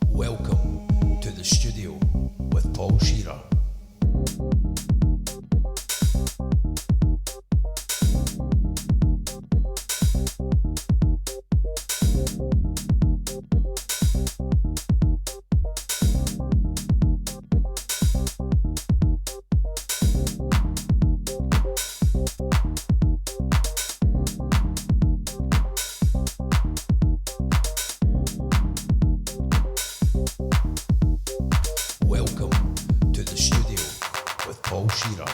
Welcome to the studio with Paul Shearer. Welcome to the studio with Paul Shearer.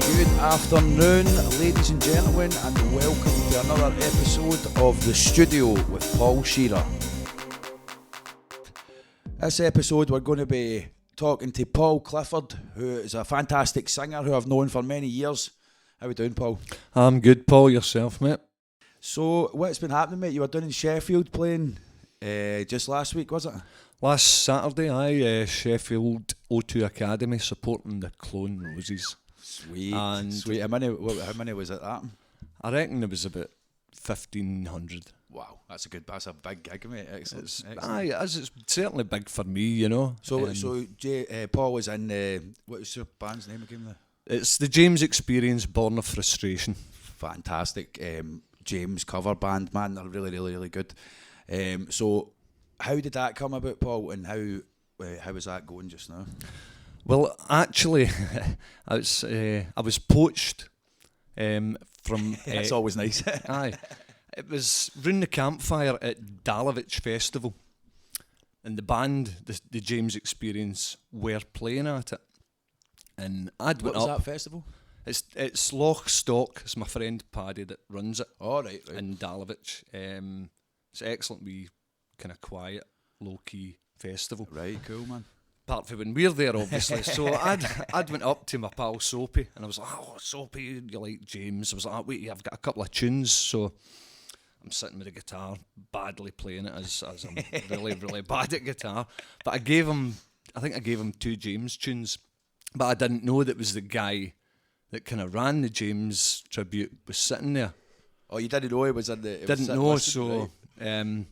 Good afternoon, ladies and gentlemen, and welcome to another episode of the studio with Paul Shearer. This episode we're going to be talking to Paul Clifford, who is a fantastic singer who I've known for many years. How are we doing, Paul? I'm good, Paul. Yourself, mate? So, what's been happening, mate? You were down in Sheffield playing just last week, was it? Last Saturday, Sheffield O2 Academy supporting the Clone Roses. Sweet, And sweet. How many was it that? I reckon there was about 1,500. Wow, that's a big gig, mate. Excellent. It's certainly big for me, you know. So Paul was in. What was your band's name again? It's the James Experience, Born of Frustration. Fantastic, James cover band, man. They're really, really, really good. So, how did that come about, Paul? And how is that going just now? Well, actually, I was poached from. That's always nice. Aye, it was round the campfire at Dalovich Festival, and the band, the James Experience, were playing at it. And I'd went What was up. that festival? It's Loch Stock. It's my friend Paddy that runs it. Oh, right. In Dalovich. It's an excellent wee kind of quiet, low key festival. Right, cool, man. Apart from when we're there, obviously. So I'd went up to my pal Soapy, and I was like, "Oh, Soapy, you like James?" I was like, "Oh, wait, I've got a couple of tunes." So I'm sitting with the guitar, badly playing it as I'm really, really bad at guitar. But I think I gave him 2 James tunes. But I didn't know that it was the guy that kind of ran the James tribute was sitting there. Oh, you didn't know he was in the... Didn't know, so... Right.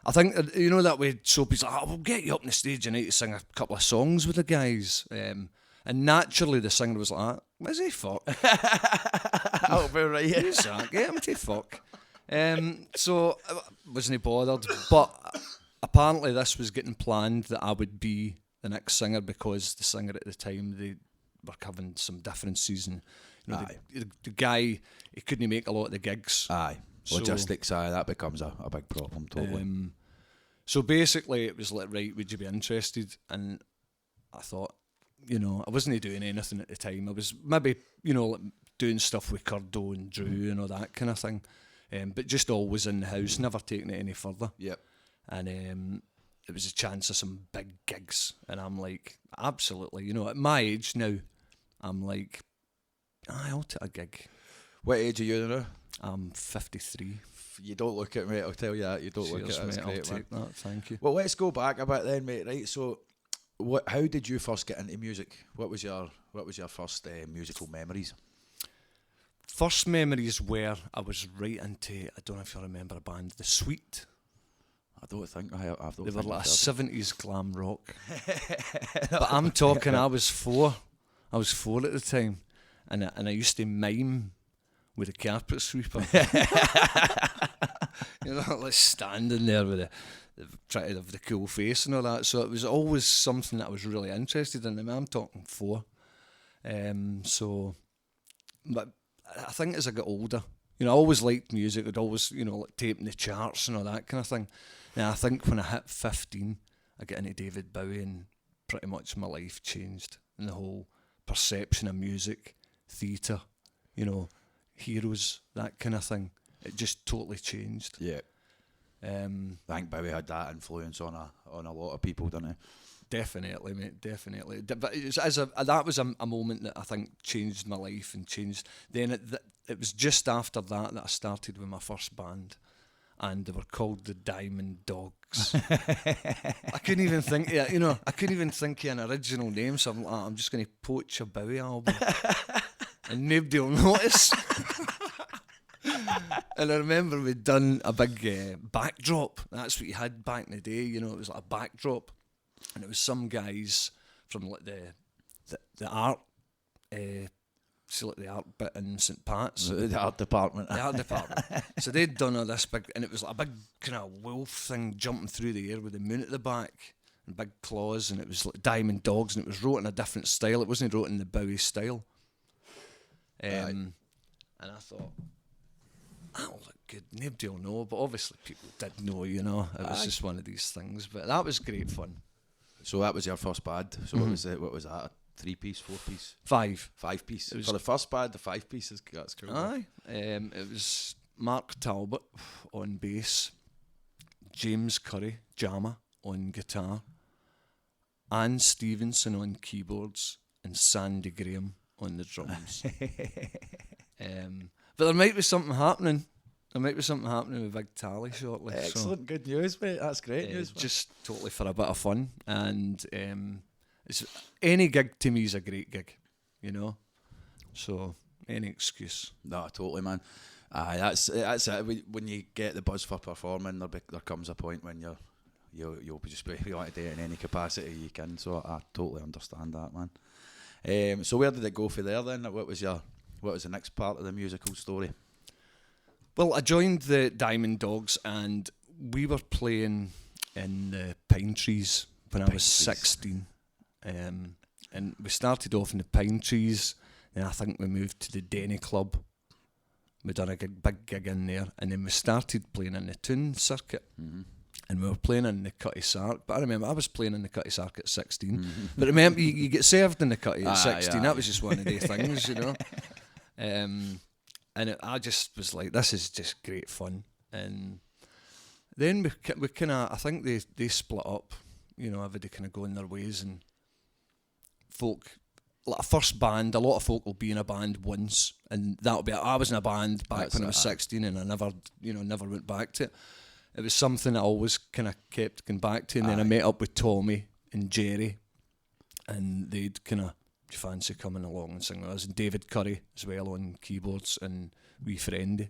I think, you know, that way Soapy's like, we'll get you up on the stage tonight to sing a couple of songs with the guys. And naturally the singer was like, "Is he fuck?" Oh, very right. Who's that? Get him to fuck. So I wasn't bothered. But apparently this was getting planned that I would be the next singer, because the singer at the time, they were having some differences, and you know, the guy, he couldn't make a lot of the gigs. Aye, logistics, that becomes a big problem, totally. So basically it was like, right, would you be interested? And I thought, you know, I wasn't doing anything at the time. I was maybe, you know, like doing stuff with Curdo and Drew and all that kind of thing, but just always in the house, never taking it any further. Yep. And it was a chance of some big gigs, and I'm like, absolutely, you know, at my age now, I'm like, I'll take a gig. What age are you now? I'm 53. You don't look it, mate, I'll tell you that. You don't look it. That's mate, great, I'll man. take that, thank you. Well, let's go back a bit then, mate, right? So, how did you first get into music? What was your first musical memories? First memories were, I was right into, I don't know if you remember a band, The Sweet. I don't think I have. They were like a 70s glam rock. But I'm talking, I was 4. I was 4 at the time. And I used to mime with a carpet sweeper. You know, like standing there with trying to have the cool face and all that. So it was always something that I was really interested in. I mean, I'm talking 4. But I think as I got older, you know, I always liked music. I'd always, you know, like taping the charts and all that kind of thing. And I think when I hit 15, I got into David Bowie, and pretty much my life changed. And the whole perception of music, theatre, you know, heroes, that kind of thing. It just totally changed. Yeah. I think Bowie had that influence on a lot of people, didn't he? definitely, mate, definitely. But that was a moment that I think changed my life and changed. Then it was just after that I started with my first band, and they were called the Diamond Dogs. I couldn't even think of an original name, so I'm like, I'm just going to poach a Bowie album, and nobody will notice. And I remember we'd done a big backdrop. That's what you had back in the day, you know. It was like a backdrop, and it was some guys from like the art, like the art bit in St Pat's, the art department. The art department. So they'd done all this big, and it was like a big kind of wolf thing jumping through the air with the moon at the back and big claws, and it was like Diamond Dogs, and it was wrote in a different style. It wasn't wrote in the Bowie style. And I thought, that'll look good. Nobody will know, but obviously people did know, you know. It was just one of these things, but that was great fun. So that was your first band. So what was it? What was that? A 3-piece, 4-piece? 5 5-piece. For the first band, the 5-piece that's cool. Aye. It was Mark Talbot on bass, James Curry, Jammer, on guitar, Anne Stevenson on keyboards, and Sandy Graham on the drums. But there might be something happening. With Big Tally shortly. Excellent, good news, mate. That's great news. Just totally for a bit of fun, and it's any gig to me is a great gig, you know. So any excuse. No, totally, man. That's it. When you get the buzz for performing, there comes a point when you'll just be, if you want to do it in any capacity you can. So I totally understand that, man. So where did it go for there then? What was the next part of the musical story? Well, I joined the Diamond Dogs, and we were playing in the Pine Trees when I was 16. And we started off in the Pine Trees, then I think we moved to the Denny Club. We done a big gig in there, and then we started playing in the Toon circuit. Mm-hmm. And we were playing in the Cutty Sark. But I remember I was playing in the Cutty Sark at 16. Mm-hmm. But remember, you get served in the Cutty at 16. That was just one of the things, you know. I just was like, this is just great fun. And then we kind of, I think they split up, you know, everybody kind of going their ways, and folk, like a first band, a lot of folk will be in a band once, and that'll be, I was in a band back when I was 16, and I never went back to it. It was something I always kind of kept going back to, and then I met up with Tommy and Jerry, and they'd kind of, do you fancy coming along and singing with us? And David Curry as well on keyboards, and wee Friendy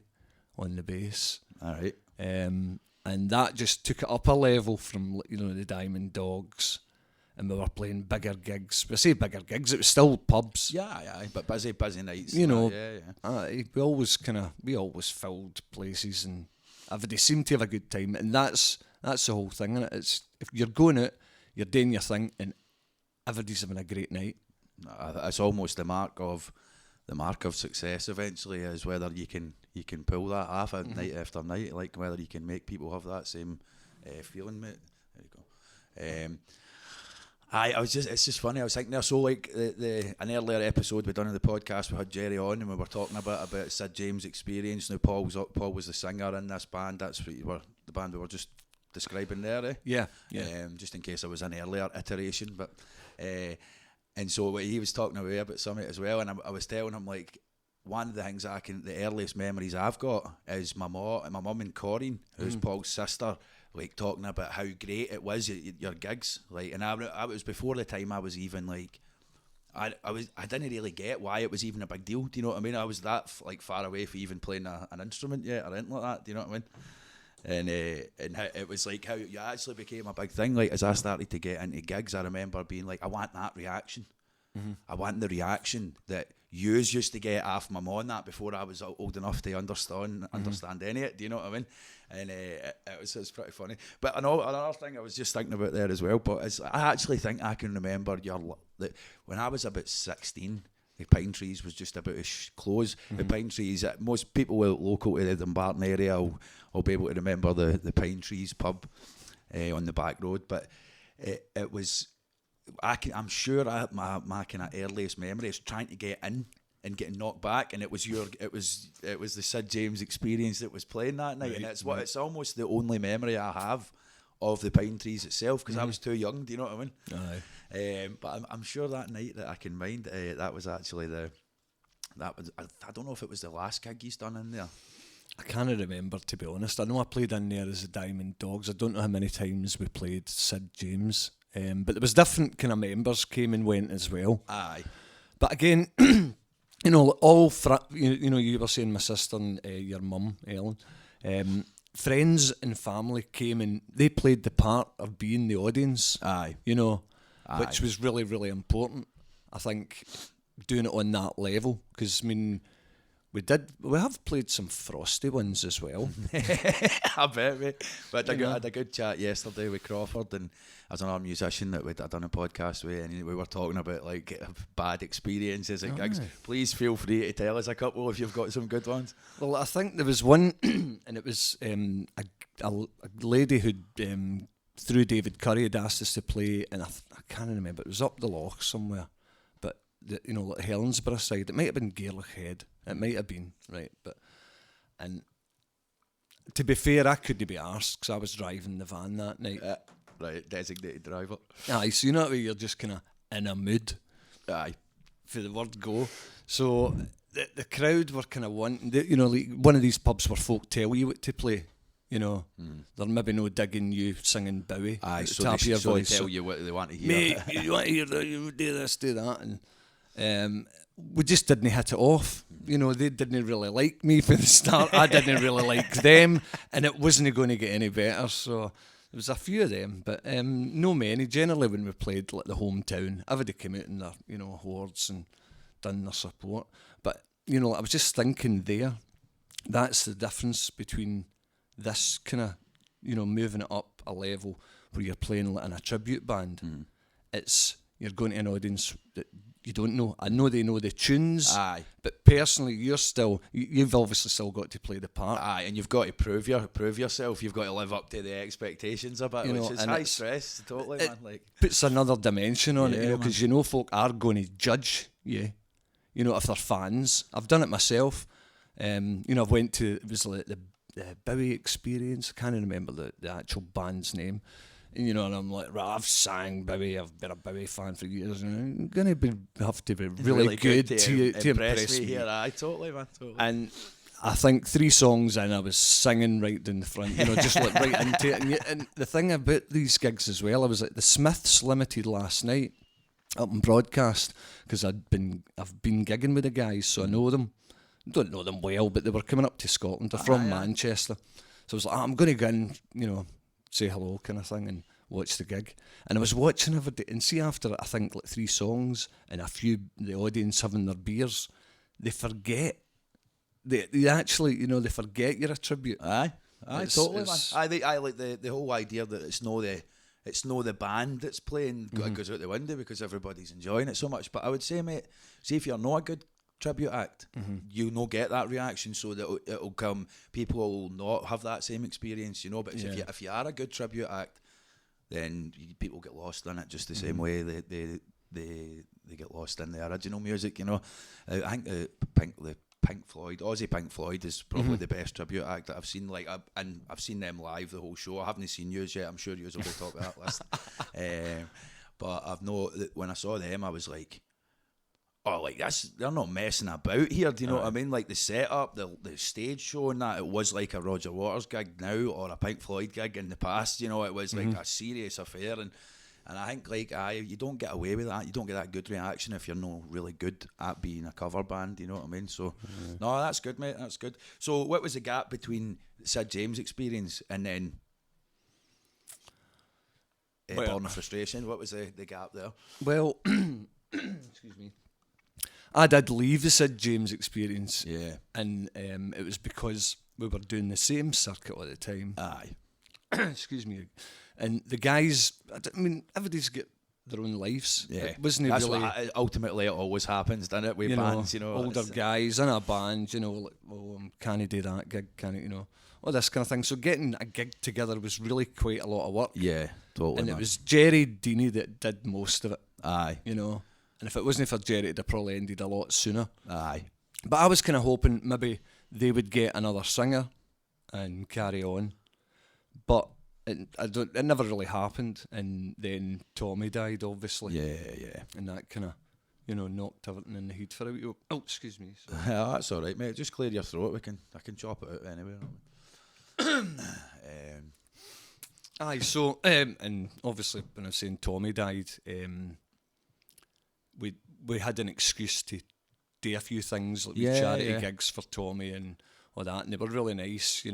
on the bass. All right. And that just took it up a level from, you know, the Diamond Dogs, and we were playing bigger gigs. I say bigger gigs, it was still pubs. Yeah, but busy nights. You know, yeah. We always filled places, and everybody seemed to have a good time, and that's the whole thing, innit? It's, if you're going out, you're doing your thing, and everybody's having a great night. It's almost the mark of success eventually, is whether you can pull that off night after night, like whether you can make people have that same feeling, mate. There you go. It's just funny. I was thinking there. So like an earlier episode we done in the podcast, we had Jerry on, and we were talking about Sid James' experience. Now Paul was the singer in this band. That's what the band we were just describing there. Eh? Yeah. Just in case there was an earlier iteration, but. And so he was talking away about Summit as well, and I was telling him, like, one of the things the earliest memories I've got is my mum and Corinne, who's Paul's sister, like talking about how great it was at your gigs, like, and I was before the time I was even like, I didn't really get why it was even a big deal. Do you know what I mean? I was that like far away from even playing an instrument yet or anything like that. Do you know what I mean? And it was like how you actually became a big thing. Like as I started to get into gigs, I remember being like, I want that reaction. Mm-hmm. I want the reaction that yous used to get off my mum that before I was old enough to understand any of it. Do you know what I mean? And it was pretty funny. But another thing I was just thinking about there as well, but is I actually think I can remember that when I was about 16. The Pine Trees was just about as close. Mm-hmm. The Pine Trees, most people local to the Dumbarton area will be able to remember the Pine Trees pub on the back road. But it was, I'm sure my kind of earliest memory is trying to get in and getting knocked back, and it was the Sid James Experience that was playing that night, right. And it's almost the only memory I have of the pine trees itself, because I was too young. Do you know what I mean? Aye. But I'm sure that night that I can mind, that was actually I don't know if it was the last gig he's done in there. I can't remember, to be honest. I know I played in there as the Diamond Dogs. I don't know how many times we played Sid James, but there was different kind of members came and went as well. Aye. But again, you know, you were saying my sister and your mum, Ellen, friends and family came and they played the part of being the audience. Aye. You know, Aye. which was really, really important. I think doing it on that level, because I mean, we have played some frosty ones as well. I bet, mate. But I had a good chat yesterday with Crawford, and as another musician that I'd done a podcast with, and we were talking about like bad experiences at gigs. Please feel free to tell us a couple if you've got some good ones. Well, I think there was one, and it was a lady who through David Curry had asked us to play, and I can't remember, it was up the loch somewhere, but you know, like Helensburgh side. It might have been Gaelic Head. It might have been, right, and to be fair, I couldn't be arsed because I was driving the van that night. Right, designated driver. Aye, so you know that way you're just kind of in a mood. Aye. For the word go. So the crowd were kind of wanting, you know, like one of these pubs where folk tell you what to play. You know, they're maybe no digging you singing Bowie. Aye, at the so top of your voice. they tell you what they want to hear. Mate, you want to hear that, you do this, do that. And we just didn't hit it off. You know, they didn't really like me from the start. I didn't really like them. And it wasn't going to get any better. So there was a few of them, but no many. Generally, when we played like the hometown, everybody came out in their, you know, hordes and done their support. But, you know, I was just thinking there, that's the difference between this kind of, you know, moving it up a level where you're playing like in a tribute band. It's, you're going to an audience that you don't know. I know they know the tunes. Aye. But personally, you've obviously still got to play the part. Aye, and you've got to prove yourself. You've got to live up to the expectations a bit, You know, which is and high stress, totally, man. Like, puts another dimension on it, you Yeah, know, because you know folk are going to judge you, you know, if they're fans. I've done it myself. You know, I've went to, it was like the Bowie Experience. I can't remember the actual band's name. And, you know, and I'm like, right, I've sang Bowie, I've been a Bowie fan for years, and I'm going to have to be really good to impress me. Here. Aye, totally, man, totally. And I think 3 songs in, I was singing right down the front, you know, just like right into it. And the thing about these gigs as well, I was at the Smiths Limited last night up in Broadcast, because I've been gigging with the guys, so I know them. Don't know them well, but they were coming up to Scotland. They're from Manchester. So I was like, I'm going to go in, you know, say hello kind of thing and watch the gig. And I was watching every day, and see after I think like 3 songs and a few, the audience having their beers, they forget. They actually, you know, they forget you're a tribute. Aye, totally, man. I like the whole idea that it's no the band that's playing goes out the window because everybody's enjoying it so much. But I would say, mate, see if you're not a good tribute act, you'll not get that reaction, so that it'll come, people will not have that same experience, you know. But if you are a good tribute act, then people get lost in it just the same way they get lost in the original music, you know. I think the Pink Floyd, Ozzy Pink Floyd is probably the best tribute act that I've seen. Like, I've seen them live the whole show. I haven't seen yous yet. I'm sure yous will be top of that list. But I've know that when I saw them, I was like, oh, like they're not messing about here. Do you know what I mean? Like the setup, the stage show, and that, it was like a Roger Waters gig now or a Pink Floyd gig in the past. You know, it was like a serious affair, and I think like you don't get away with that. You don't get that good reaction if you're not really good at being a cover band. You know what I mean? So no, that's good, mate. That's good. So what was the gap between Sid James' experience and then Born of Frustration? What was the gap there? Well, excuse me. I did leave the Sid James Experience. Yeah. And it was because we were doing the same circuit at the time. Aye. Excuse me. And the guys, I mean, everybody's got their own lives. Yeah. It wasn't That's really, what ultimately it always happens, doesn't it? With you bands, know, you know. older guys in a band, you know, like, well, can you do that gig? Can you know, all this kind of thing. So getting a gig together was really quite a lot of work. Yeah, totally. And it was Jerry Deeney that did most of it. Aye. You know. And if it wasn't for Jerry, it'd have probably ended a lot sooner. Aye. But I was kind of hoping maybe they would get another singer and carry on. But it never really happened, and then Tommy died, obviously. Yeah. And that kind of, knocked everything in the head for a wee. Oh, excuse me. That's all right, mate. Just clear your throat. I can chop it out anyway. Aye, so and obviously when I was saying Tommy died, we had an excuse to do a few things like charity gigs for Tommy and all that, and they were really nice,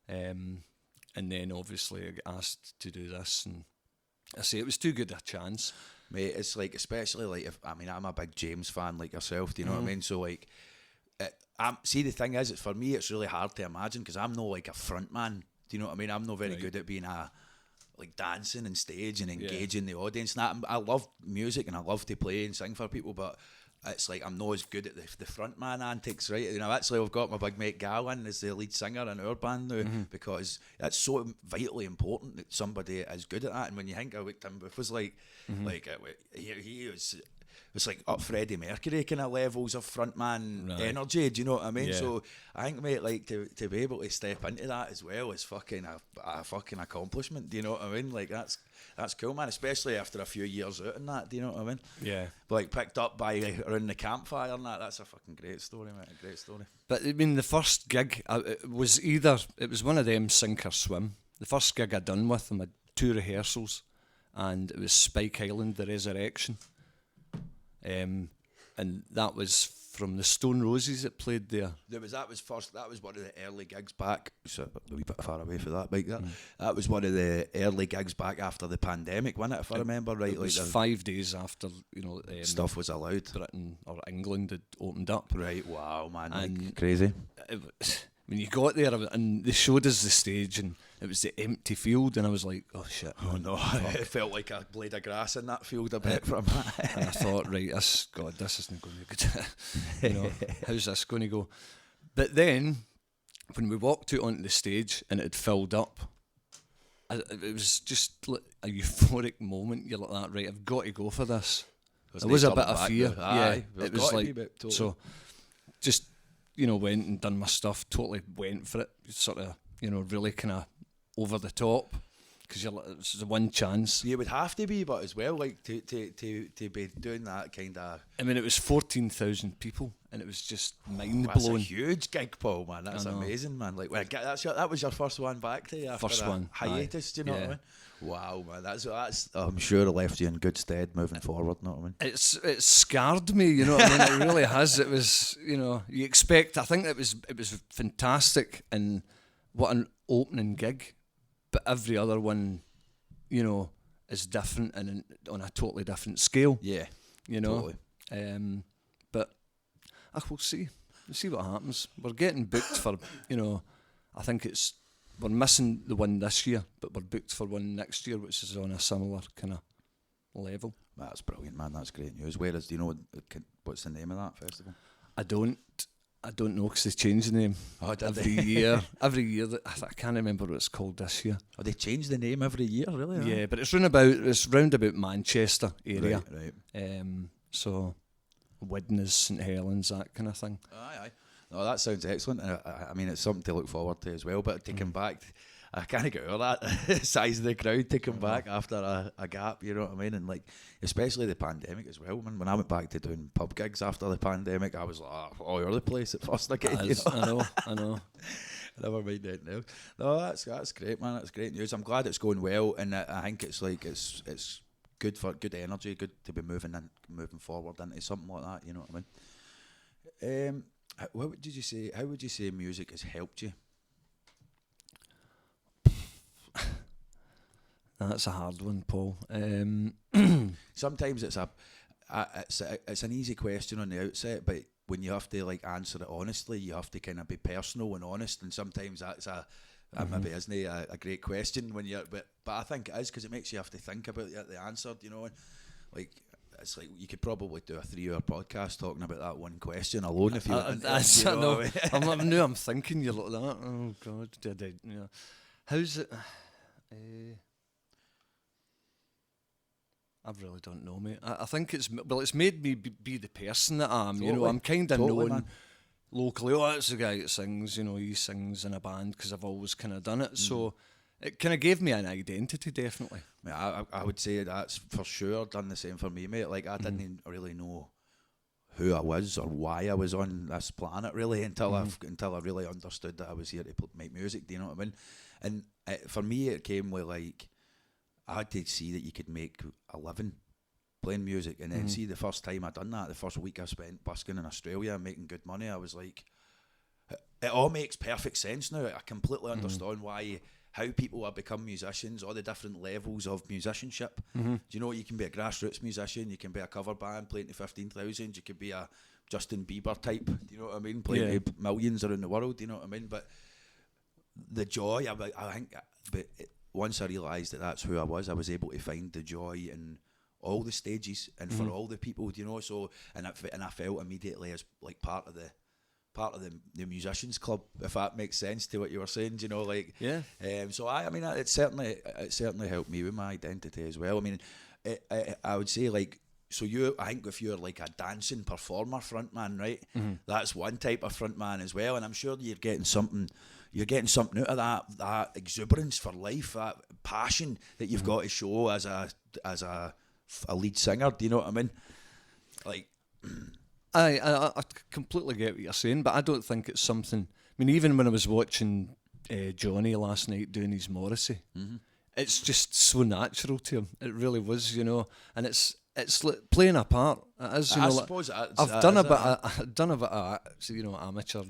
and then obviously I got asked to do this, and I say it was too good a chance. Mate, it's like, especially like, I'm a big James fan like yourself, do you know what I mean? So like, see, the thing is, for me it's really hard to imagine, because I'm no like a front man, do you know what I mean? I'm not very good at being like dancing and stage and engaging the audience. And I love music and I love to play and sing for people, but it's like I'm not as good at the front man antics, right? Actually I've got my big mate Gavin as the lead singer in our band now, because it's so vitally important that somebody is good at that. And when you think of him, it was like, he was... It's like up Freddie Mercury kind of levels of frontman energy. Do you know what I mean? Yeah. So I think, mate, like to be able to step into that as well is fucking a fucking accomplishment. Do you know what I mean? Like that's cool, man. Especially after a few years out and that. Do you know what I mean? Yeah. Like picked up by around the campfire and that. That's a fucking great story, mate. A great story. But I mean, the first gig it was one of them sink or swim. The first gig I done with them, I had 2 rehearsals, and it was Spike Island, The Resurrection. And that was from the Stone Roses that played there. That was one of the early gigs back. So a wee bit far away for that bike there. That was one of the early gigs back after the pandemic, wasn't it? If I remember right, it was 5 days after stuff was allowed. Britain or England had opened up. Right, wow, man, like, crazy. When you got there, and they showed us the stage, and it was the empty field, and I was like, oh shit. Oh no, it felt like a blade of grass in that field a bit from that. And I thought, right, this isn't going to be good. How's this going to go? But then, when we walked out onto the stage and it had filled up, it was just like a euphoric moment. You're like that, right, I've got to go for this. There was a bit of fear. Aye, it was like, totally. So, just, went and done my stuff, totally went for it, sort of, really kind of over the top, because it's the one chance. You would have to be, but as well, like, to be doing that kind of... I mean, it was 14,000 people, and it was just mind-blowing. That's a huge gig, Paul, man. That's amazing, man. Like, that was your first one back to you after first one, hiatus, do you know what I mean? Wow, man, that's I'm sure it left you in good stead moving forward, you know what I mean? It scarred me, you know what I mean? It really has. It was, you expect, I think it was fantastic, and what an opening gig, but every other one, is different and on a totally different scale. Yeah, totally. But we'll see. We'll see what happens. We're getting booked for, I think we're missing the one this year, but we're booked for one next year, which is on a similar kind of level. That's brilliant, man. That's great news. Do you know what's the name of that festival? I don't know, because they change the name every year. Every year, I can't remember what it's called this year. Oh, they change the name every year, really? Yeah, but it's round about Manchester area. Right. So, Widnes, St Helens, that kind of thing. Aye. No, that sounds excellent. I mean, it's something to look forward to as well. But to come back, I can't get over that size of the crowd to come back after a gap. You know what I mean? And like, especially the pandemic as well. When I went back to doing pub gigs after the pandemic, I was like, all over the place at first again. I know. Never mind that now. No, that's great, man. That's great news. I'm glad it's going well, and I think it's good for good energy, good to be moving forward into something like that. You know what I mean? How would you say music has helped you? That's a hard one, Paul. Sometimes it's an easy question on the outset, but when you have to like answer it honestly, you have to kind of be personal and honest. And sometimes that's maybe isn't a great question when but I think it is, because it makes you have to think about the answer. Like. It's like you could probably do a 3-hour podcast talking about that one question alone if you want. I know. I'm thinking you're like that. Oh God, how's it? I really don't know, mate. I think it's made me be the person that I am. Totally. I'm kind of known, man, locally. Oh, that's the guy that sings. He sings in a band, because I've always kind of done it. So it kind of gave me an identity, definitely. I would say that's for sure done the same for me, mate. Like, I didn't really know who I was or why I was on this planet really until I really understood that I was here to make music. Do you know what I mean? And for me, it came with like I had to see that you could make a living playing music, and then see the first time I done that, the first week I spent busking in Australia and making good money, I was like, it all makes perfect sense now. I completely understand how people have become musicians, all the different levels of musicianship. Do you know, you can be a grassroots musician, you can be a cover band playing to 15,000, you could be a Justin Bieber type, do you know what I mean, playing to millions around the world, do you know what I mean? But the joy, I think, once I realised that that's who I was able to find the joy in all the stages and for all the people, do you know? So and I felt immediately as like part of the musicians club, if that makes sense to what you were saying, do you know, like so I mean it certainly helped me with my identity as well. I mean I would say, like, so I think if you're like a dancing performer frontman, right, that's one type of frontman as well, and I'm sure you're getting something out of that exuberance for life, that passion that you've got to show as a lead singer. Do you know what I mean? Like, I completely get what you're saying, but I don't think it's something. I mean, even when I was watching Johnny last night doing his Morrissey, it's just so natural to him. It really was, you know, and it's like playing a part. It is, you know. Suppose I've done a bit of you know, amateur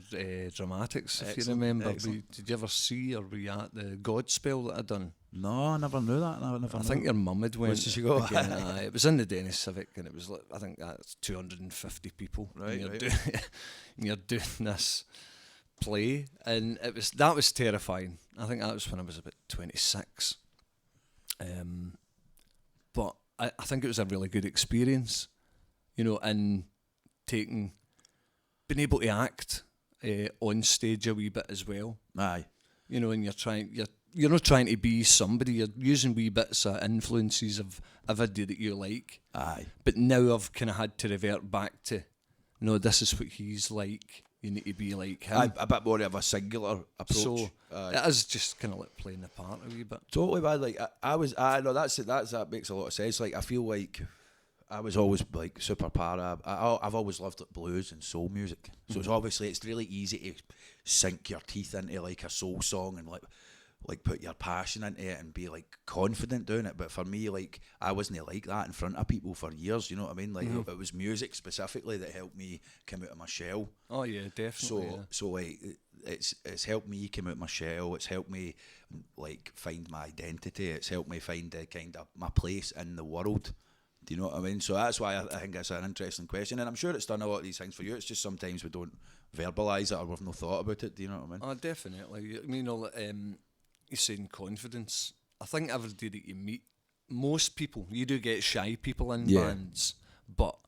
dramatics. If you remember, did you ever see or were you at the Godspell that I done? No, I never knew that. I think your mum had went. Where did she go? Again, it was in the Dennis Civic, and it was like, I think that's 250 people. Right, and you're doing this play, and that was terrifying. I think that was when I was about 26. But I think it was a really good experience, you know, and being able to act on stage a wee bit as well. Aye. You know, and you're not trying to be somebody, you're using wee bits of influences of a video that you like. Aye. But now I've kind of had to revert back to, no, this is what he's like, you need to be like him. A bit more of a singular approach. So it is just kind of like playing the part a wee bit. Totally, man. Like that makes a lot of sense. Like, I feel like I was always like super para. I've always loved like blues and soul music. So it's really easy to sink your teeth into like a soul song and like put your passion into it and be like confident doing it. But for me, like, I wasn't like that in front of people for years, you know what I mean? Like, it was music specifically that helped me come out of my shell. Oh yeah, definitely. So like, it's helped me come out of my shell. It's helped me like find my identity. It's helped me find kind of my place in the world. Do you know what I mean? So that's why I think it's an interesting question, and I'm sure it's done a lot of these things for you. It's just sometimes we don't verbalise it or we've no thought about it. Do you know what I mean? Oh, definitely. I mean, you're saying confidence. I think every day that you meet, most people, you do get shy people in bands, but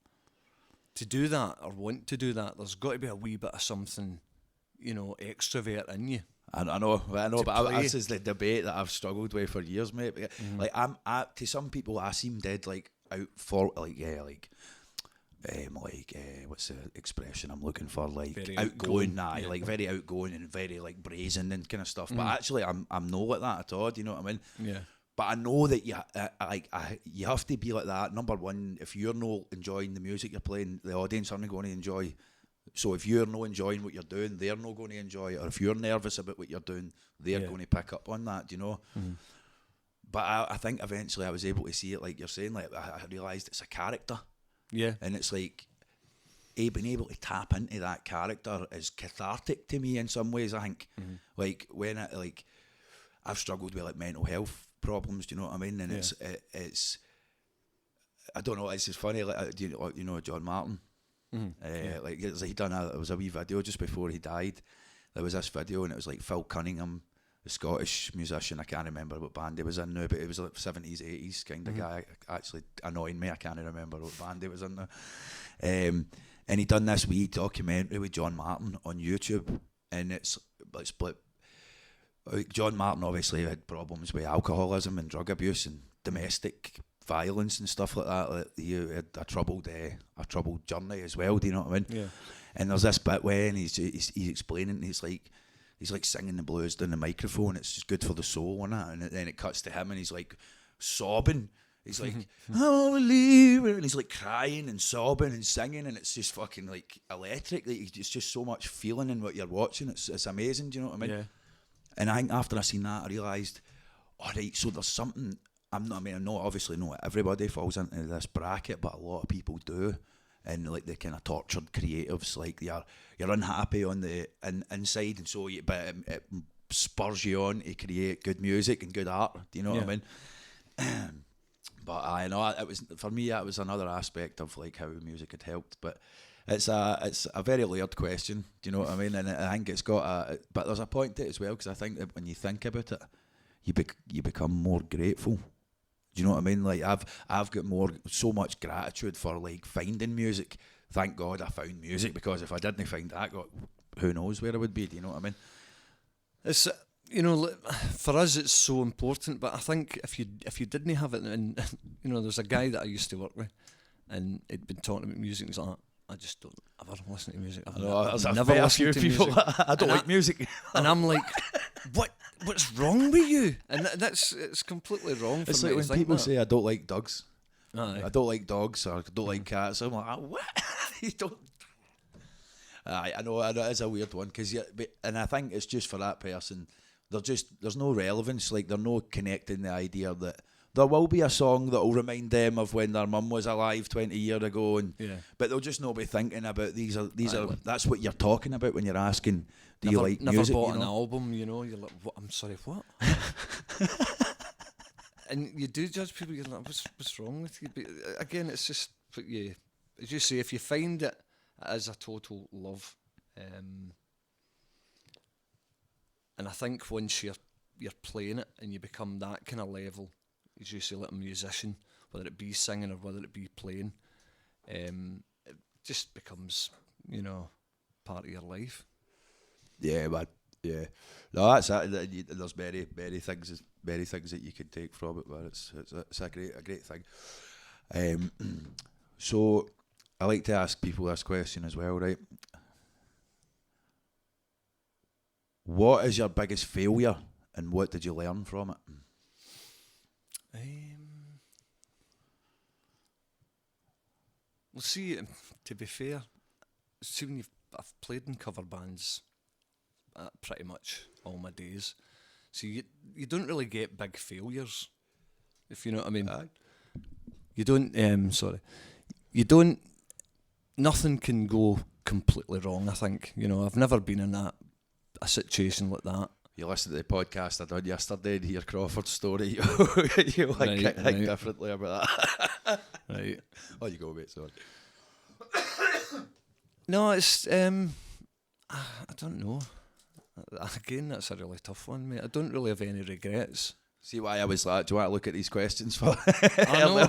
to do that or want to do that, there's got to be a wee bit of something, you know, extrovert in you. I know, but this is the debate that I've struggled with for years, mate. Like, to some people, I seem dead like out for what's the expression I'm looking for? Like, very outgoing, like very outgoing and very like brazen and kind of stuff. But actually, I'm not like that at all. Do you know what I mean? Yeah. But I know that you have to be like that. Number one, if you're not enjoying the music you're playing, the audience aren't going to enjoy. So if you're not enjoying what you're doing, they're not going to enjoy it. Or if you're nervous about what you're doing, they're going to pick up on that. Do you know? But I think eventually I was able to see it, like you're saying. Like, I realised it's a character. Yeah. And it's like, being able to tap into that character is cathartic to me in some ways, I think. Like, when I've struggled with like mental health problems, do you know what I mean? And it's I don't know, it's just funny, like, do you know John Martin? Like, there was a wee video just before he died. There was this video, and it was like Phil Cunningham, the Scottish musician. I can't remember what band he was in now, but it was like 70s, 80s kind of guy. Actually annoying me, I can't remember what band he was in now. And he done this wee documentary with John Martin on YouTube, and it's split. John Martin obviously had problems with alcoholism and drug abuse and domestic violence and stuff like that. Like, he had a troubled journey as well. Do you know what I mean? Yeah. And there's this bit when he's explaining, he's like, he's like singing the blues down the microphone. It's just good for the soul and that. And then it cuts to him and he's like sobbing. He's like, "Oh, believe it," and he's like crying and sobbing and singing, and it's just fucking like electric. Like, it's just so much feeling in what you're watching. It's amazing. Do you know what I mean? Yeah. And I think after I seen that, I realised, all right, so there's something. I know obviously not everybody falls into this bracket, but a lot of people do. And like the kind of tortured creatives, like you're unhappy on the inside, and so it spurs you on to create good music and good art. Do you know what I mean? But I know it was, for me, that was another aspect of like how music had helped. But it's a very layered question. Do you know what I mean? And I think it's got but there's a point to it as well, because I think that when you think about it, you become more grateful. Do you know what I mean? Like I've got so much gratitude for like finding music. Thank God I found music, because if I didn't find that, God, who knows where I would be? Do you know what I mean? It's, you know, for us it's so important, but I think if you didn't have it, and you know, there's a guy that I used to work with, and he'd been talking about music, and he's like, I just don't ever listen to music. I've never listened to music. I don't like music. And I'm like, what's wrong with you? And it's completely wrong for it's me like to when people that. say I don't like dogs. Aye. I don't like dogs, or I don't like cats. I'm like, what? You don't. I know it is a weird one, and I think it's just for that person. There's no relevance. Like, they're not connecting the idea that there will be a song that will remind them of when their mum was alive 20 years ago, and but they'll just not be thinking about these are that's what you're talking about when you're asking, do you like music? Never bought an album, you know. You're like, what? I'm sorry, what? And you do judge people. You're like, what's wrong with you? But again, it's just what you, as you say, if you find it as a total love, and I think once you're playing it and you become that kind of level, as you say, like a musician, whether it be singing or whether it be playing, it just becomes, you know, part of your life. Yeah, but yeah, no, that's it. There's very things that you can take from it, but it's a great thing. So I like to ask people this question as well, right? What is your biggest failure, and what did you learn from it? Well, see, to be fair, see, when I've played in cover bands pretty much all my days, so you don't really get big failures, if you know what I mean. You don't. You don't. Nothing can go completely wrong. I think, you know, I've never been in a situation like that. You listened to the podcast I done yesterday to hear Crawford's story. You think differently about that. Right. Oh, you go, mate. Sorry. No, it's I don't know. Again, that's a really tough one, mate. I don't really have any regrets. See why I was like, do you want to look at these questions for? I know.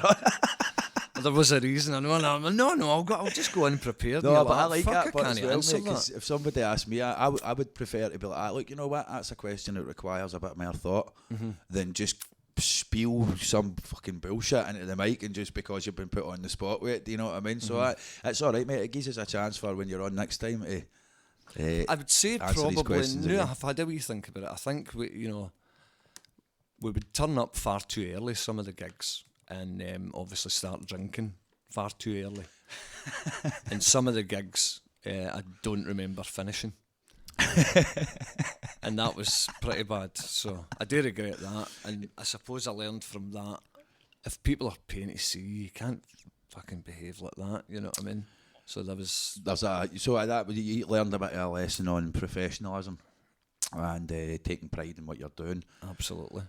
There was a reason. I know. I'll just go unprepared. No, but I like that. I But can't as well, answer mate, that. if somebody asked me, I would prefer to be like, look, you know what? That's a question that requires a bit more thought than just spiel some fucking bullshit into the mic and just because you've been put on the spot with it. Do you know what I mean? So it's all right, mate. It gives us a chance for when you're on next time to. I would say probably. No, I've had a wee think about it. I think we would turn up far too early some of the gigs, and obviously start drinking far too early. And some of the gigs I don't remember finishing. And that was pretty bad. So I do regret that. And I suppose I learned from that, if people are paying to see you, you can't fucking behave like that, you know what I mean? So you learned a bit of a lesson on professionalism and taking pride in what you're doing. Absolutely.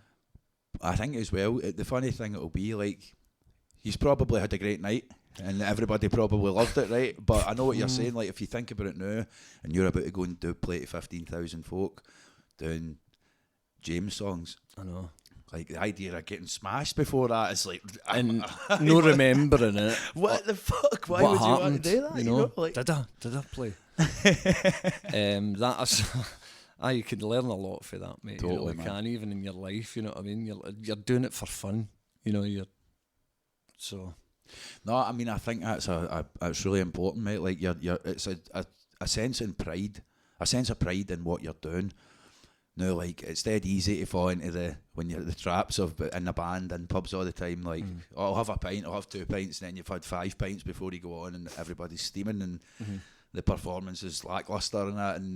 I think as well, the funny thing it'll be, like, he's probably had a great night and everybody probably loved it, right? But I know what you're saying. Like, if you think about it now and you're about to go and play to 15,000 folk doing James songs, I know. Like, the idea of getting smashed before that is like, and no remembering it. What the fuck? Why would happened, you want to do that? You know? Like, did I play? That is. You can learn a lot for that, mate. Totally, you really can, even in your life. You know what I mean? You're doing it for fun. You know, so. No, I mean, I think that's really important, mate. Like, it's a sense in pride, a sense of pride in what you're doing. Now, like, it's dead easy to fall into when you're at the traps of in the band and pubs all the time, like, oh, I'll have a pint, I'll have 2 pints, and then you've had 5 pints before you go on, and everybody's steaming, and the performance is lackluster and that, and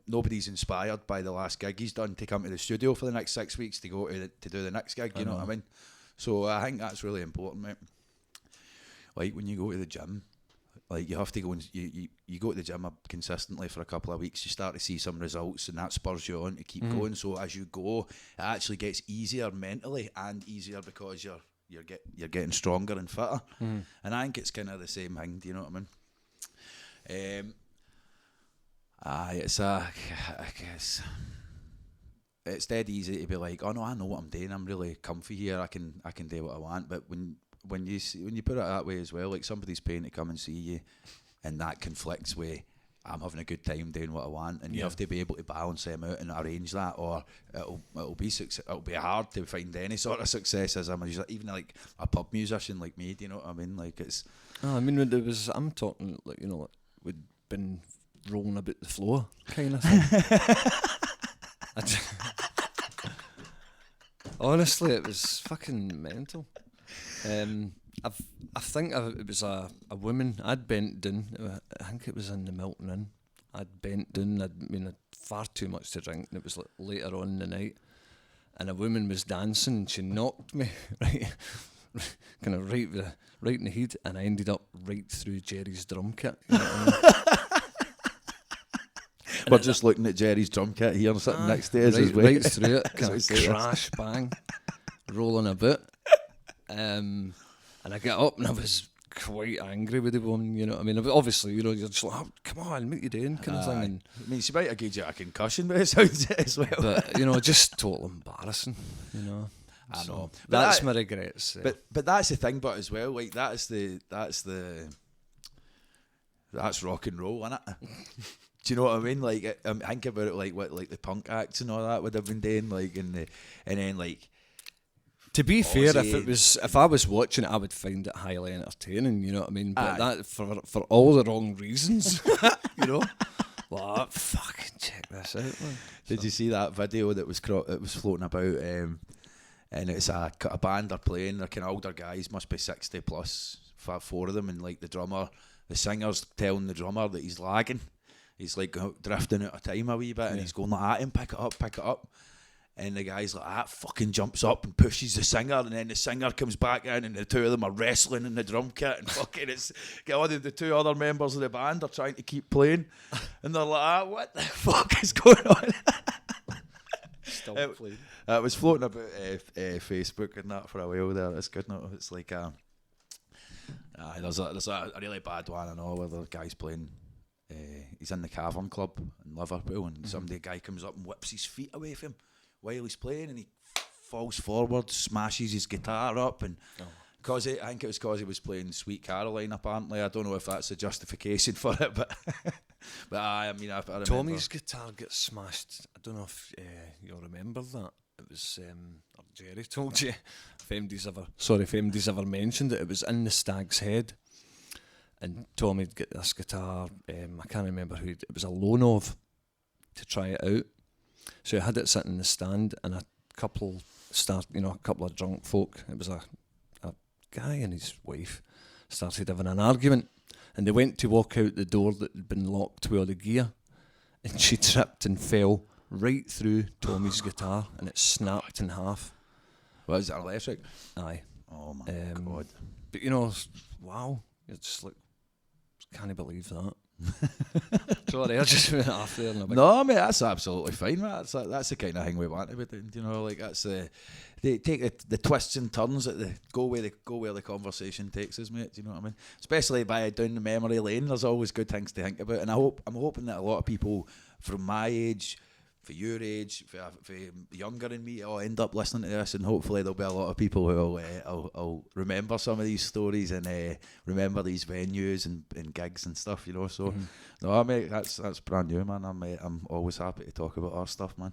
nobody's inspired by the last gig he's done to come to the studio for the next 6 weeks to go to do the next gig, you know what I mean? So I think that's really important, mate. Like, when you go to the gym, like, you have to go and you go to the gym consistently for a couple of weeks, you start to see some results, and that spurs you on to keep going. So as you go, it actually gets easier mentally, and easier because you're getting stronger and fitter. And I think it's kind of the same thing. Do you know what I mean? I guess it's dead easy to be like, oh no, I know what I'm doing. I'm really comfy here. I can do what I want. But when you put it that way as well, like, somebody's paying to come and see you, and that conflicts with, I'm having a good time doing what I want, and you have to be able to balance them out and arrange that, or it'll be hard to find any sort of success as even like a pub musician like me. Do you know what I mean? Like, it's. I mean, when I'm talking, like, you know, like, we'd been rolling about the floor kind of thing. Honestly, it was fucking mental. I think it was a woman. I'd bent down. I think it was in the Milton Inn. I'd bent down. I'd far too much to drink, and it was like later on in the night. And a woman was dancing, and she knocked me right, kind of right in the head, and I ended up right through Jerry's drum kit. You know what I mean? We're just looking at Jerry's drum kit here, sitting next to us as well. Right through it, kind of crash, bang, rolling a bit. And I get up, and I was quite angry with the woman, you know what I mean? Obviously, you know, you're just like, oh, come on, what you doing, kind of thing. And I mean, she might have given you a concussion, but it sounds it as well. But, you know, just total embarrassing, you know. I know. But that's my regrets. But that's the thing, but as well, like, that's rock and roll, innit? Do you know what I mean? Like, think about it, like what, like the punk acts and all that would have been doing, like, and then like. To be fair, if I was watching it, I would find it highly entertaining. You know what I mean? But that for all the wrong reasons, you know. Well, fucking check this out, man. Did you see that video that was floating about? And it's a band are playing. They're kind of older guys, must be 60 plus, 4 of them, and like the singer's telling the drummer that he's lagging. He's like drifting out of time a wee bit, and he's going like, at him, pick it up. And the guy's like, that fucking jumps up and pushes the singer, and then the singer comes back in, and the two of them are wrestling in the drum kit, and fucking the 2 other members of the band are trying to keep playing, and they're like, what the fuck is going on? Still playing. It was floating about Facebook and that for a while there. It's good, no? It's like there's a really bad one I know where the guy's playing. He's in the Cavern Club in Liverpool, and the guy comes up and whips his feet away from him while he's playing, and he falls forward, smashes his guitar up, and I think it was because he was playing Sweet Caroline. Apparently, I don't know if that's a justification for it, but I remember Tommy's guitar gets smashed. I don't know if you'll remember that. It was or Jerry told you. If MD's ever mentioned it, it was in the Stag's Head. And Tommy'd get this guitar, I can't remember who, it was a loan of, to try it out. So he had it sitting in the stand, and a couple of drunk folk, it was a guy and his wife, started having an argument, and they went to walk out the door that had been locked with all the gear, and she tripped and fell right through Tommy's guitar, and it snapped in half. Was it electric? Aye. Oh my God. But you know, wow, you're just like, can't believe that. Sorry, I just went off there. No, mate, that's absolutely fine, mate. That's the kind of thing we want to be doing. You know, like that's they take the twists and turns that go where the conversation takes us, mate. Do you know what I mean? Especially by down the memory lane, there's always good things to think about, and I'm hoping that a lot of people from my age, for your age, for younger than me, I'll end up listening to this, and hopefully there'll be a lot of people who will remember some of these stories and remember these venues and gigs and stuff, you know. So, no, mate, that's brand new, man. I'm always happy to talk about our stuff, man.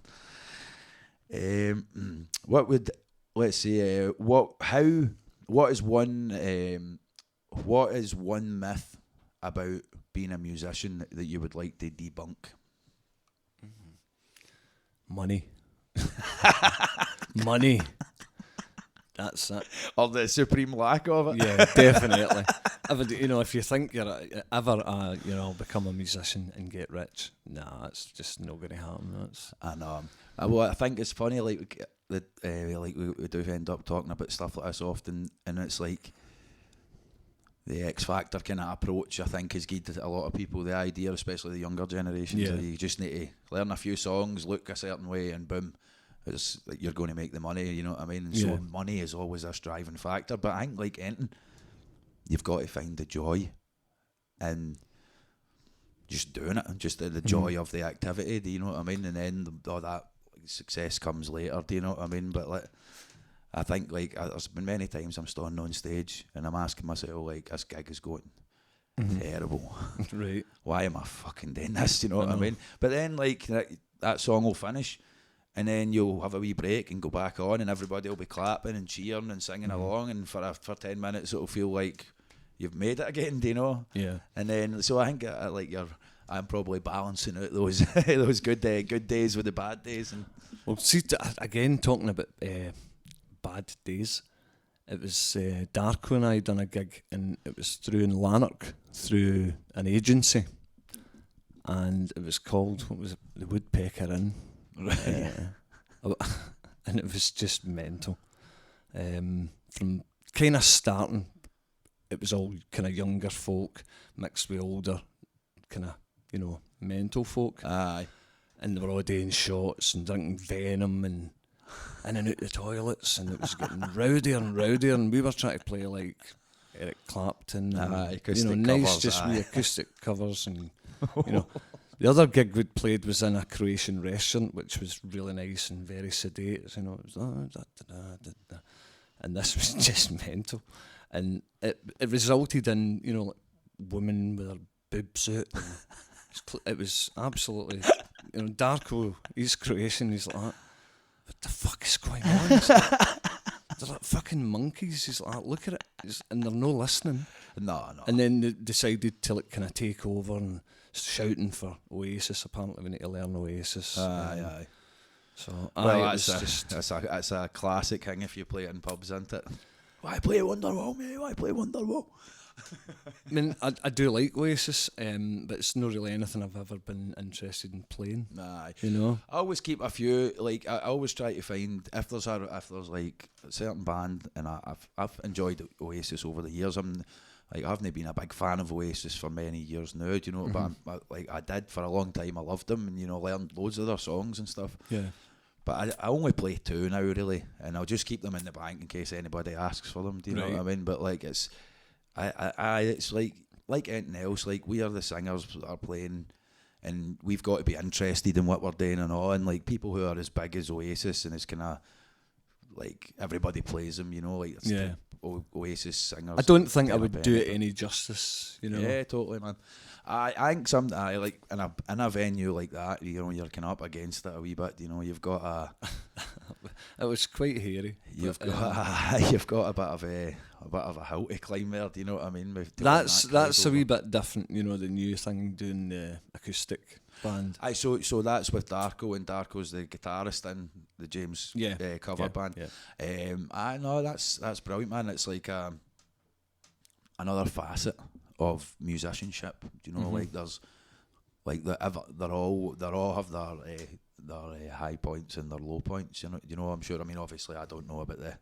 What is one myth about being a musician that you would like to debunk? money. Money. That's it. Or the supreme lack of it. Yeah, definitely. If you think you're ever, become a musician and get rich, nah, it's just not going to happen. I know. Well, I think it's funny, like we do end up talking about stuff like this often, and it's like the X Factor kind of approach, I think, has given a lot of people the idea, especially the younger generations, that you just need to learn a few songs, look a certain way, and boom, it's like you're going to make the money, you know what I mean? And so money is always a driving factor, but I think, like anything, you've got to find the joy and just doing it, and just the joy of the activity, do you know what I mean? And then all that success comes later, do you know what I mean? But like, I think, like, there's been many times I'm standing on stage and I'm asking myself, like, this gig is going terrible. Right. Why am I fucking doing this? You know what I mean? But then, like, that song will finish, and then you'll have a wee break and go back on, and everybody will be clapping and cheering and singing along, and for 10 minutes it'll feel like you've made it again, do you know? Yeah. And then, so I think, I'm probably balancing out those those good days with the bad days. And well, see, again, talking about bad days, it was Darko and I done a gig, and it was through in Lanark, through an agency, and it was called, what was it, the Woodpecker Inn. Right. And it was just mental. From kind of starting, it was all kind of younger folk mixed with older kind of, mental folk. Aye. And they were all doing shots and drinking Venom and in and out the toilets, and it was getting rowdier and rowdier, and we were trying to play like Eric Clapton and, acoustic nice covers, just wee acoustic covers, and the other gig we'd played was in a Croatian restaurant, which was really nice and very sedate, it was and this was just mental, and it resulted in like women with their boobs out, and it was absolutely, Darko, he's Croatian, he's like, what the fuck is going on? They're like fucking monkeys. He's like, look at it, and they're no listening. No. And then they decided to like kind of take over and shouting for Oasis. Apparently, we need to learn Oasis. Aye. So that's a classic thing if you play it in pubs, isn't it? Why play Wonderwall, mate? Why play Wonderwall? I mean, I do like Oasis, but it's not really anything I've ever been interested in playing. Nah, I always keep a few. Like I always try to find if there's like a certain band, and I've enjoyed Oasis over the years. I haven't been a big fan of Oasis for many years now, do you know? But I did for a long time. I loved them, and learned loads of their songs and stuff. Yeah. But I only play 2 now, really, and I'll just keep them in the bank in case anybody asks for them. Do you know what I mean? But like it's like anything else. Like, we are the singers that are playing, and we've got to be interested in what we're doing and all. And like people who are as big as Oasis, and it's kind of like everybody plays them, like it's the Oasis singers. I don't think I would do it any justice, Yeah, totally, man. I think I like in a venue like that, you're kind of up against it a wee bit. You've got a. It was quite hairy. You've got a bit of a hill to climb there. Do you know what I mean? That's a wee bit different. The new thing doing the acoustic band. So that's with Darko, and Darko's the guitarist in the James cover band. Yeah. I know that's brilliant, man. It's like another facet of musicianship. Do you know? Like there's like they all have their high points and their low points. I'm sure. I mean, obviously, I don't know about the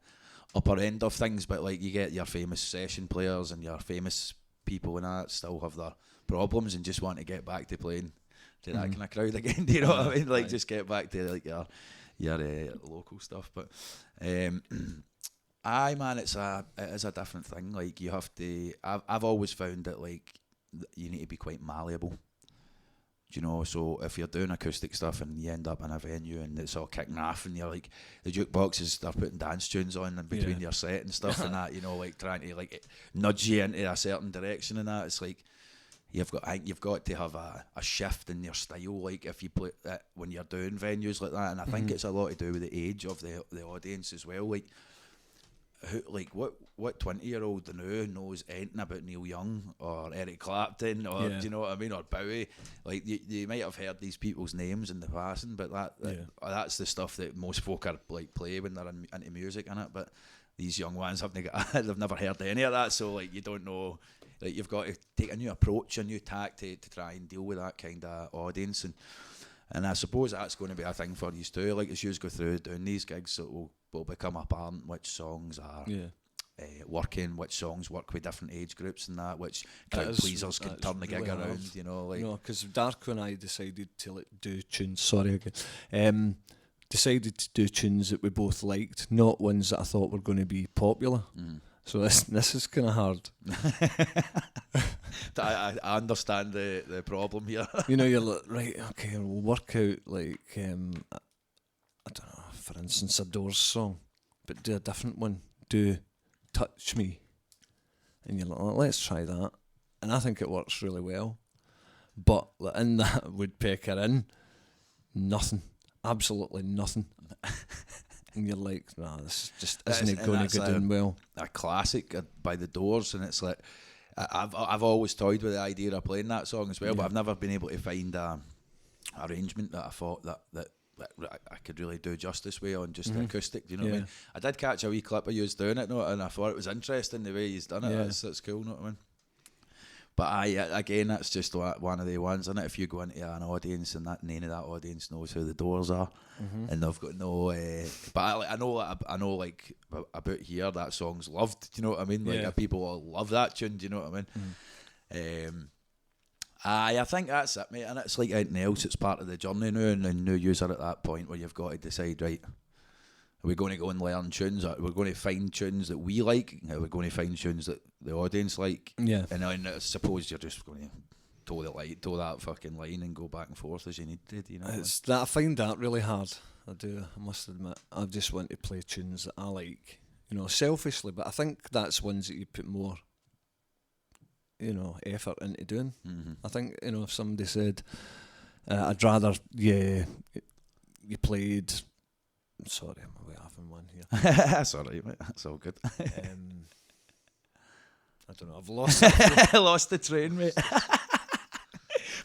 upper end of things, but like you get your famous session players and your famous people and that still have their problems and just want to get back to playing to that kind of crowd again. Do you know what I mean? Like just get back to like your local stuff. But man, it is a different thing. Like you have to. I've always found that like you need to be quite malleable. So if you're doing acoustic stuff and you end up in a venue and it's all kicking off and you're like, the jukeboxes, they're putting dance tunes on in between your set and stuff and that, like trying to like nudge you into a certain direction and that, it's like you've got to have a shift in your style, like if you play when you're doing venues like that. And I think it's a lot to do with the age of the audience as well. Like what 20-year-old now knows anything about Neil Young or Eric Clapton or do you know what I mean, or Bowie? Like you might have heard these people's names in the passing, but that's the stuff that most folk are like play when they're into music in it. But these young ones they've never heard any of that, so like you don't know. Like you've got to take a new approach, a new tack to try and deal with that kind of audience, and I suppose that's going to be a thing for you too. Like as you go through doing these gigs, it will become apparent which songs are working, which songs work with different age groups, and that which crowd pleasers can turn the gig around. You know, like because Darko and I decided to do tunes. Sorry again. Decided to do tunes that we both liked, not ones that I thought were going to be popular. So this is kind of hard. I understand the problem here. You know, you're like, right, okay, we'll work out like I don't know, for instance, a Doors song, but do a different one. Do Touch Me, and you're like, oh, let's try that, and I think it works really well. But in that woodpecker in, nothing, absolutely nothing. And you're like, nah, this just isn't going to go down well. A classic by the Doors, and it's like I've always toyed with the idea of playing that song as well, but I've never been able to find a arrangement that I thought that I could really do justice with on just the acoustic. Do you know what I mean? I did catch a wee clip of you doing it, and I thought it was interesting the way you've done it. That's cool, you know what I mean? But again, that's just one of the ones, isn't it? If you go into an audience and none of that audience knows who the Doors are, and they've got no. But I know, like about here, that song's loved. Do you know what I mean? Like people all love that tune. Do you know what I mean? I think that's it, mate. And it's like anything else; it's part of the journey now. And new user at that point where you've got to decide, right? Are we going to go and learn tunes? Are we going to find tunes that we like? Are we going to find tunes that the audience like? Yeah. And then I suppose you're just going to toe that fucking line and go back and forth as you need to, you know? I find that really hard. I do, I must admit. I just want to play tunes that I like, you know, selfishly, but I think that's ones that you put more, you know, effort into doing. I think, you know, if somebody said, I'd rather you played... Sorry, I'm away having one here. That's alright, mate. That's all good. I don't know, I've lost it. Lost the train, mate.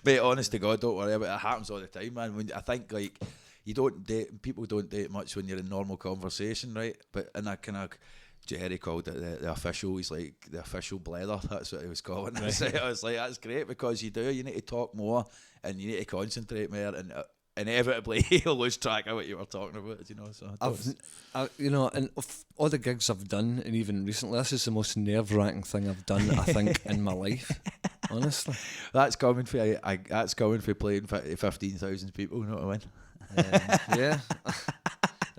Mate, honest to God, don't worry about it. It happens all the time, man. I think, like, people don't date much when you're in normal conversation, right? But in that kind of, Jerry called it the official, he's like, the official blether. That's what he was calling it. So I was like, that's great, because you need to talk more, and you need to concentrate more, and inevitably you'll lose track of what you were talking about, you know. So you know, and of all the gigs I've done, and even recently, this is the most nerve-wracking thing I've done, I think, in my life. Honestly, that's coming for playing 15,000 people. You know what I mean? Yeah.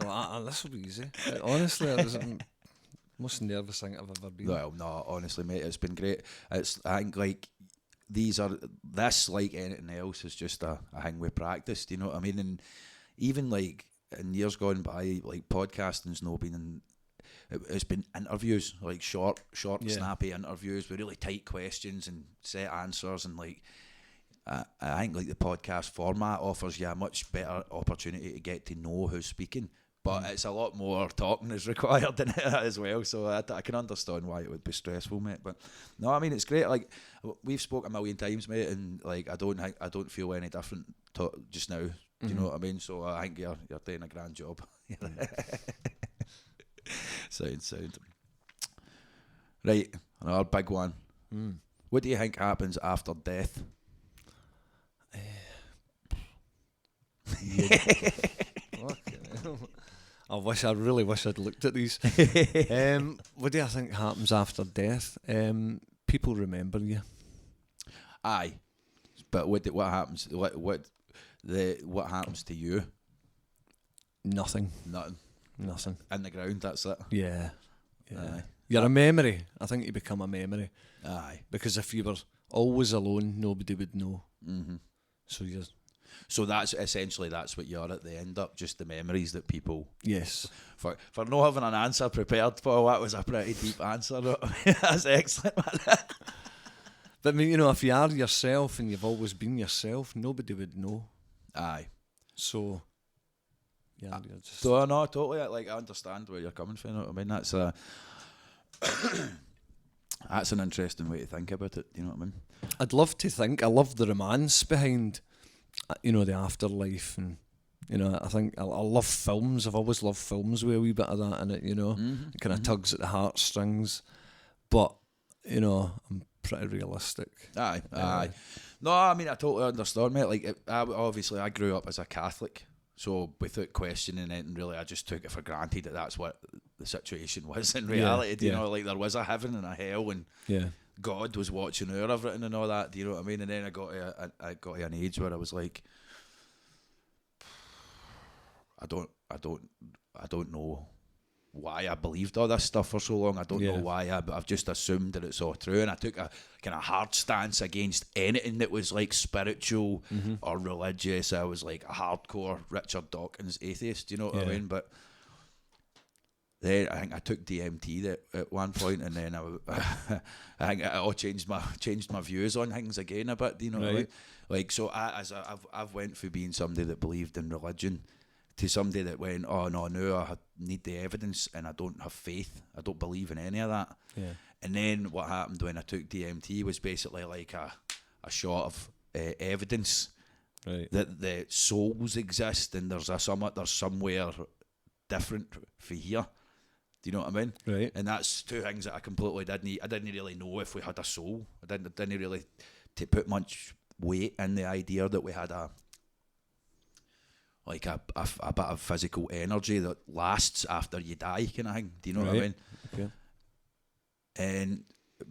No, this will be easy. Honestly, it was the most nervous thing I've ever been. Well, no, honestly, mate, it's been great. I think like. This like anything else is just a thing we practiced, you know what I mean? And even like in years gone by, like podcasting's not been it's been interviews, like short snappy interviews with really tight questions and set answers, and like I think like the podcast format offers you a much better opportunity to get to know who's speaking. But it's a lot more talking is required in it as well, so I can understand why it would be stressful, mate. But no, I mean, it's great. Like, we've spoken a million times, mate, and like I don't feel any different just now. Do you know what I mean? So I think you're doing a grand job. Sound. Right, another big one. What do you think happens after death? I really wish I'd looked at these. What do I think happens after death? People remember you. Aye, but what happens? What happens to you? Nothing. Nothing. In the ground. That's it. Yeah. You're a memory. I think you become a memory. Aye. Because if you were always alone, nobody would know. So that's essentially what you're at the end up, just the memories that people. Yes. For not having an answer prepared, Paul, that was a pretty deep answer. That's excellent, man. But I mean, you know, if you are yourself and you've always been yourself, nobody would know. Aye. So you're just... So no, totally. Like, I understand where you're coming from. You know what I mean? That's an interesting way to think about it. You know what I mean? I'd love to think. I love the romance behind, the afterlife, and I think I love films. I've always loved films with a wee bit of that in it. It kind of tugs at the heartstrings, but I'm pretty realistic. Aye. No, I mean, I totally understand, mate. Like, obviously, I grew up as a Catholic, so without questioning it, and really, I just took it for granted that that's what the situation was in reality. Do you know, like, there was a heaven and a hell, and God was watching over everything and all that. Do you know what I mean? And then I got to an age where I was like, I don't know why I believed all this stuff for so long. I don't know why, but I've just assumed that it's all true, and I took a kind of hard stance against anything that was like spiritual or religious. I was like a hardcore Richard Dawkins atheist, you know what I mean? But then I think I took DMT at one point, and then I think it all changed my views on things again a bit. Do you know what I mean? Like, so I've went from being somebody that believed in religion to somebody that went, oh no, I need the evidence, and I don't have faith. I don't believe in any of that. Yeah. And then what happened when I took DMT was basically like a shot of evidence that the souls exist, and there's somewhere different for here. Do you know what I mean? Right. And that's two things that I completely didn't really know if we had a soul. I didn't really put much weight in the idea that we had a bit of physical energy that lasts after you die, kind of thing. Do you know what I mean? Okay.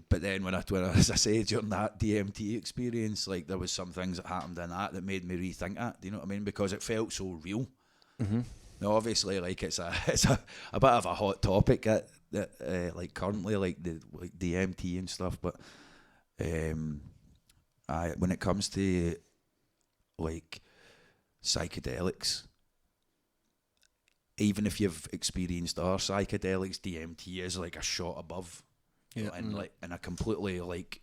But then when as I say, during that DMT experience, like, there was some things that happened in that made me rethink that. Do you know what I mean? Because it felt so real. Mm-hmm. Now, obviously, like, it's a bit of a hot topic that like currently, like DMT and stuff. But when it comes to like psychedelics, even if you've experienced other psychedelics, DMT is like a shot above, and like, and a completely, like,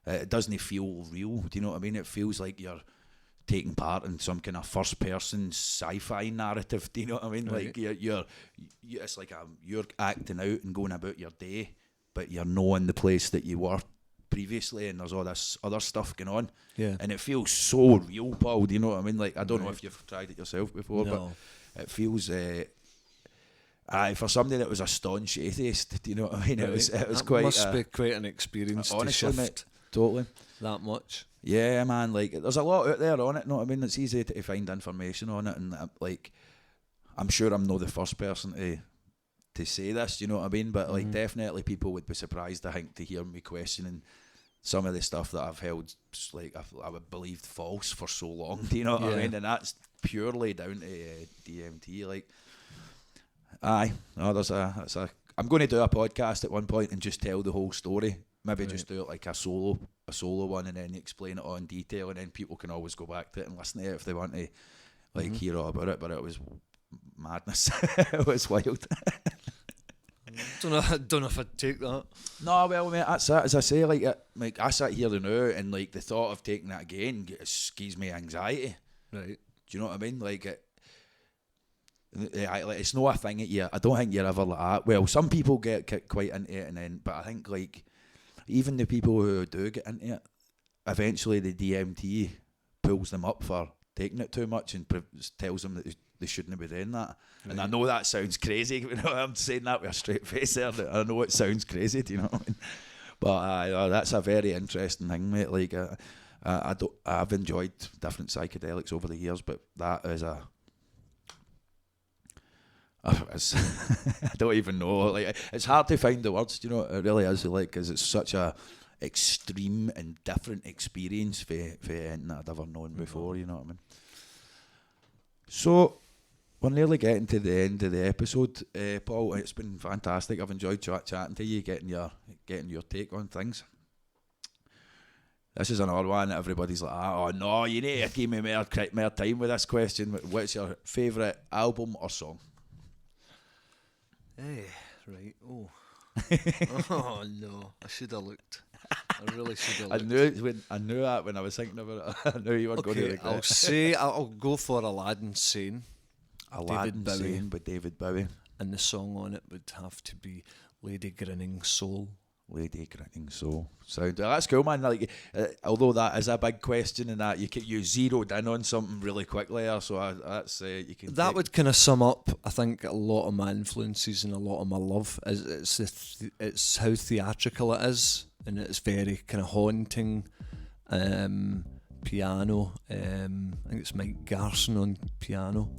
it doesn't feel real. Do you know what I mean? It feels like you're taking part in some kind of first person sci-fi narrative. Do you know what I mean? Right. Like, you're it's like you're acting out and going about your day, but you're knowing the place that you were previously, and there's all this other stuff going on, and it feels so real, Paul. Do you know what I mean? Like, I don't know if you've tried it yourself before, but it feels for somebody that was a staunch atheist, do you know what I mean? It was quite, must be quite an experience, honestly, to shift, mate, totally that much. Yeah, man, like, there's a lot out there on it, you know what I mean? It's easy to find information on it, and like, I'm sure I'm not the first person to say this, you know what I mean? But like, definitely people would be surprised, I think, to hear me questioning some of the stuff that I've held, like, I would believed false for so long. Do you know what I mean? And that's purely down to DMT. Like, I'm going to do a podcast at one point and just tell the whole story. Maybe just do it like a solo one, and then explain it all in detail, and then people can always go back to it and listen to it if they want to, like, hear all about it. But it was madness. It was wild. Don't know if I'd take that. No, well, mate, that's it. As I say, like I sat here now, and like, the thought of taking that again gives me anxiety. Right. Do you know what I mean? Like, it's not a thing that I don't think you're ever like that. Well, some people get quite into it, but I think, like, even the people who do get into it, eventually the DMT pulls them up for taking it too much and tells them that they shouldn't be doing that. Right. And I know that sounds crazy. You know, I'm saying that with a straight face there. I know it sounds crazy, do you know what I mean? But that's a very interesting thing, mate. Like, I've enjoyed different psychedelics over the years, but that is I don't even know. Like, it's hard to find the words. You know, it really is. Like, because it's such a extreme and different experience for anything that I'd ever known before. You know what I mean? So we're nearly getting to the end of the episode, Paul. It's been fantastic. I've enjoyed chatting to you, getting your take on things. This is another one that everybody's like, oh no, you need to give me more time with this question. What's your favourite album or song? Hey, right. Oh. Oh no, I should have looked. I really should have looked. I knew that when I was thinking about it. I knew you were going to regret. I'll go for Aladdin Sane. Aladdin Bowie. Sane by David Bowie. And the song on it would have to be Lady Grinning Soul. Lady Grinning Soul. Sound. That's cool, man. Like, although that is a big question, and that you zeroed in on something really quickly there, so that's you can. That would kind of sum up, I think, a lot of my influences and a lot of my love. It's how theatrical it is, and it's very kind of haunting. Piano. I think it's Mike Garson on piano.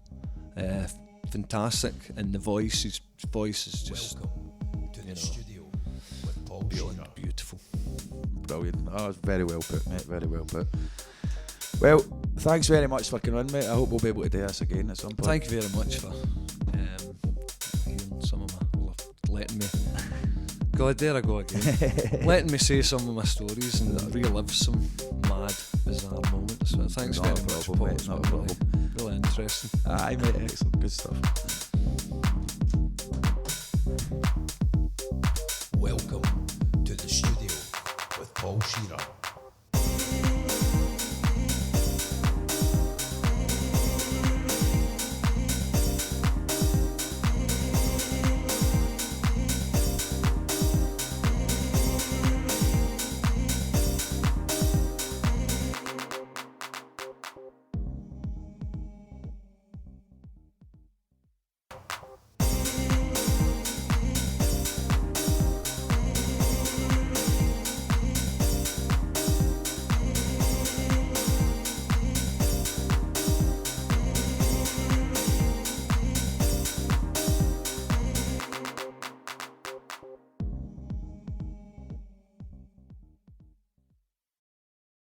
Fantastic, and the voice is just Welcome to the studio with Paul beyond Shearer. beautiful. Brilliant. Oh, very well put, mate. Very well put. Well, thanks very much for coming in, mate. I hope we'll be able to do this again at some point. Thank you very much for hearing some of my, letting me. God, there I go again. Letting me say some of my stories and relive some mad, bizarre moments. So thanks Not very a much, problem, Paul. mate, It's not a been problem. really interesting. Aye, mate. Excellent. Good stuff.